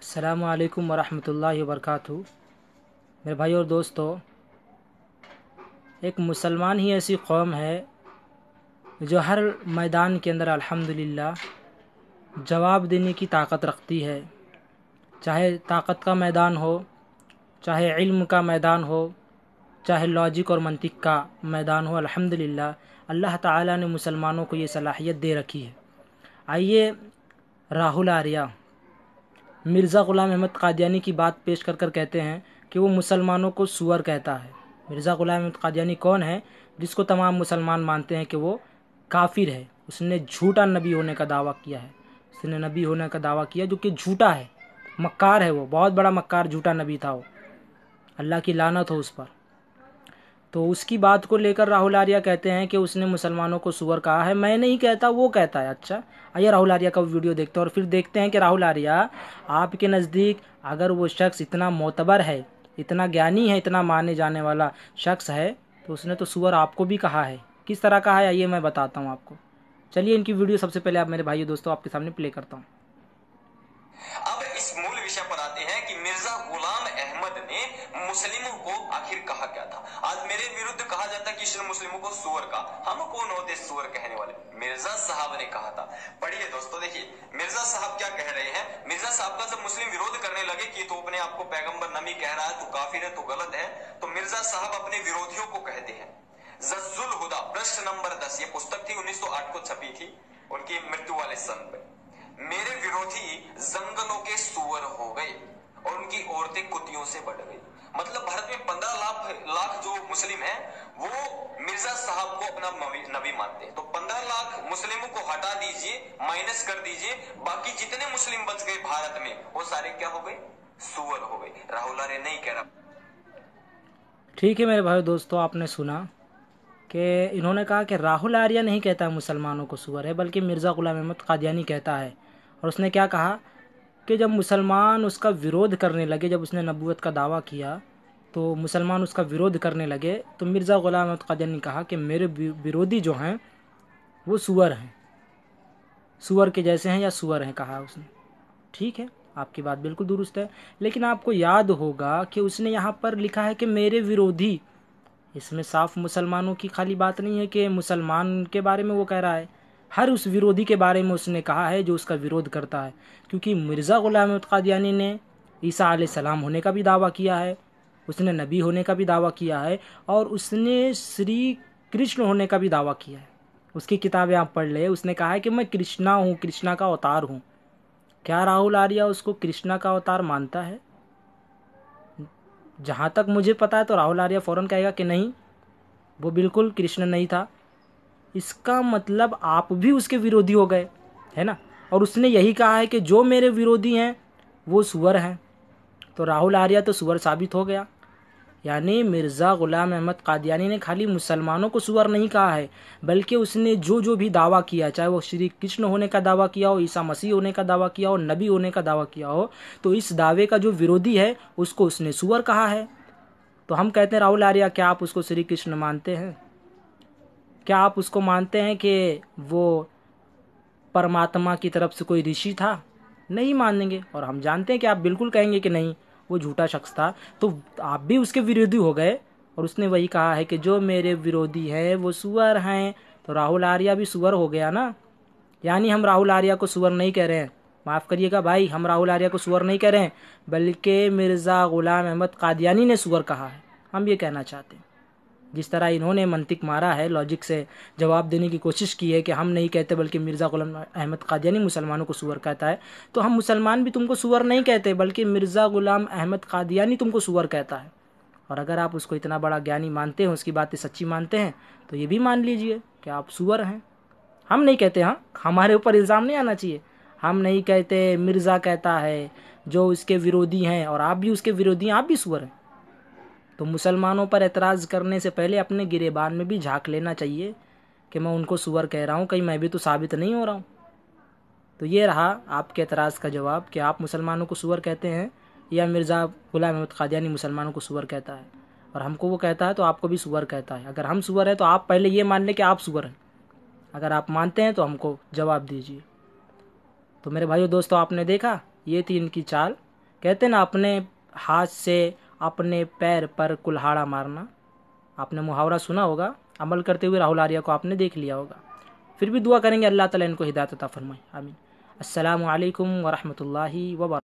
अस्सलामु अलैकुम वरहमतुल्लाहि वबरकातुहू। मेरे भाई और दोस्तों, एक मुसलमान ही ऐसी कौम है जो हर मैदान के अंदर अल्हम्दुलिल्लाह जवाब देने की ताकत रखती है। चाहे ताकत का मैदान हो, चाहे इल्म का मैदान हो, चाहे लॉजिक और मंतिक का मैदान हो, अल्हम्दुलिल्लाह अल्लाह ताला ने मुसलमानों को ये सलाहियत दे रखी है। आइए राहुल आर्या मिर्ज़ा ग़ुलाम अहमद क़ादियानी की बात पेश कर कर कहते हैं कि वो मुसलमानों को सूअर कहता है। मिर्ज़ा ग़ुलाम अहमद क़ादियानी कौन है? जिसको तमाम मुसलमान मानते हैं कि वो काफिर है। उसने झूठा नबी होने का दावा किया है। उसने नबी होने का दावा किया जो कि झूठा है, मक्कार है। वो बहुत बड़ा मक्कार झूठा नबी था। वो अल्लाह की लानत हो उस पर। तो उसकी बात को लेकर राहुल आर्या कहते हैं कि उसने मुसलमानों को सूअर कहा है। मैं नहीं कहता, वो कहता है। अच्छा, आइए राहुल आर्या का वीडियो देखते हैं और फिर देखते हैं कि राहुल आर्या आपके नज़दीक अगर वो शख्स इतना मोतबर है, इतना ज्ञानी है, इतना माने जाने वाला शख्स है, तो उसने तो सूअर आपको भी कहा है। किस तरह कहा है आइए मैं बताता हूँ आपको। चलिए इनकी वीडियो सबसे पहले आप मेरे भाइयों दोस्तों आपके सामने प्ले करता हूँ। अब इस मूल विषय पर आते हैं कि मिर्जा गुलाम अहमद ने मुस्लिमों को आखिर कहा क्या था। आज मेरे विरुद्ध कहा जाता है कि इसने मुस्लिमों को सूअर कहा। हम कौन होते सूअर कहने वाले? मिर्जा साहब ने कहा था। पढ़िए दोस्तों, देखिए मिर्जा साहब क्या कह रहे हैं। मिर्जा साहब का जब मुस्लिम विरोध करने लगे कि तो अपने आपको पैगंबर नबी कह रहा है, तो काफिर है, तो गलत है, तो मिर्जा साहब अपने विरोधियों को कहते हैं जज्जुल हुदा पृष्ठ नंबर 10, ये पुस्तक थी 1908 को छपी थी उनकी मृत्यु वाले सन में। मेरे विरोधी जंगलों के सूअर हो गए और उनकी औरतें कुतियों से बढ़ गई। मतलब भारत में 15 लाख जो मुस्लिम हैं वो मिर्जा साहब को अपना नबी मानते हैं। तो 15 लाख मुस्लिमों को हटा दीजिए, माइनस कर दीजिए, बाकी जितने मुस्लिम बच गए भारत में वो सारे क्या हो गए? सूअर हो गए। राहुल आर्य नहीं कह रहा। ठीक है मेरे भाई दोस्तों, आपने सुना कि इन्होंने कहा कि राहुल आर्या नहीं कहता है मुसलमानों को सूअर है, बल्कि मिर्ज़ा ग़ुलाम अहमद क़ादियानी कहता है। और उसने क्या कहा कि जब मुसलमान उसका विरोध करने लगे, जब उसने नबूवत का दावा किया तो मुसलमान उसका विरोध करने लगे, तो मिर्ज़ा ग़ुलाम अहमद क़ादियानी ने कहा कि मेरे विरोधी जो हैं वो सूअर हैं, सूअर के जैसे हैं या सूअर हैं, कहा उसने। ठीक है, आपकी बात बिल्कुल दुरुस्त है, लेकिन आपको याद होगा कि उसने यहाँ पर लिखा है कि मेरे विरोधी। इसमें साफ मुसलमानों की खाली बात नहीं है कि मुसलमान के बारे में वो कह रहा है, हर उस विरोधी के बारे में उसने कहा है जो उसका विरोध करता है। क्योंकि मिर्ज़ा ग़ुलाम अहमद क़ादियानी ने ईसा अलैहिस्सलाम होने का भी दावा किया है, उसने नबी होने का भी दावा किया है, और उसने श्री कृष्ण होने का भी दावा किया है। उसकी किताबें आप पढ़ ले, उसने कहा है कि मैं कृष्णा हूँ, कृष्णा का अवतार हूँ। क्या राहुल आर्या उसको कृष्णा का अवतार मानता है? जहाँ तक मुझे पता है तो राहुल आर्या फ़ौरन कहेगा कि नहीं, वो बिल्कुल कृष्ण नहीं था। इसका मतलब आप भी उसके विरोधी हो गए, है ना। और उसने यही कहा है कि जो मेरे विरोधी हैं वो सूअर हैं, तो राहुल आर्या तो सूअर साबित हो गया। यानी मिर्ज़ा ग़ुलाम अहमद क़ादियानी ने खाली मुसलमानों को सूअर नहीं कहा है, बल्कि उसने जो जो भी दावा किया, चाहे वो श्री कृष्ण होने का दावा किया हो, ईसा मसीह होने का दावा किया हो, नबी होने का दावा किया हो, तो इस दावे का जो विरोधी है उसको उसने सूअर कहा है। तो हम कहते हैं राहुल आर्या, क्या आप उसको श्री कृष्ण मानते हैं? क्या आप उसको मानते हैं कि वो परमात्मा की तरफ से कोई ऋषि था? नहीं मानेंगे। और हम जानते हैं कि आप बिल्कुल कहेंगे कि नहीं, वो झूठा शख्स था। तो आप भी उसके विरोधी हो गए, और उसने वही कहा है कि जो मेरे विरोधी हैं वो सूअर हैं। तो राहुल आर्या भी सूअर हो गया ना। यानी हम राहुल आर्या को सूअर नहीं कह रहे हैं, माफ़ करिएगा भाई, हम राहुल आर्या को सूअर नहीं कह रहे हैं, बल्कि मिर्ज़ा ग़ुलाम अहमद क़ादियानी ने सूअर कहा है, हम ये कहना चाहते हैं। जिस तरह इन्होंने मंतिक मारा है, लॉजिक से जवाब देने की कोशिश की है कि हम नहीं कहते बल्कि मिर्ज़ा ग़ुलाम अहमद क़ादियानी मुसलमानों को सूअर कहता है, तो हम मुसलमान भी तुमको सूअर नहीं कहते, बल्कि मिर्ज़ा ग़ुलाम अहमद क़ादियानी तुमको सूअर कहता है। और अगर आप उसको इतना बड़ा ज्ञानी मानते हैं, उसकी बातें सच्ची मानते हैं, तो ये भी मान लीजिए कि आप सूअर हैं। हम नहीं कहते, हाँ, हमारे ऊपर इल्ज़ाम नहीं आना चाहिए। हम नहीं कहते, मिर्ज़ा कहता है, जो उसके विरोधी हैं, और आप भी उसके विरोधी हैं, आप भी सूअर हैं। तो मुसलमानों पर एतराज़ करने से पहले अपने गिरेबान में भी झांक लेना चाहिए कि मैं उनको सूअर कह रहा हूँ, कहीं मैं भी तो साबित नहीं हो रहा हूँ। तो ये रहा आपके एतराज़ का जवाब कि आप मुसलमानों को सूअर कहते हैं, या मिर्ज़ा ग़ुलाम अहमद क़ादियानी मुसलमानों को सूअर कहता है। और हमको वो कहता है तो आपको भी सूअर कहता है। अगर हम सूअर हैं तो आप पहले ये मान लें कि आप सूअर हैं। अगर आप मानते हैं तो हमको जवाब दीजिए। तो मेरे भाइयों दोस्तों, आपने देखा, ये थी इनकी चाल कहते ना अपने हाथ से अपने पैर पर कुल्हाड़ा मारना। आपने मुहावरा सुना होगा, अमल करते हुए राहुल आर्या को आपने देख लिया होगा। फिर भी दुआ करेंगे अल्लाह ताला इनको हिदायत अता फरमाए, आमीन। अस्सलामु अलैकुम व रहमतुल्लाहि व बरकातहू।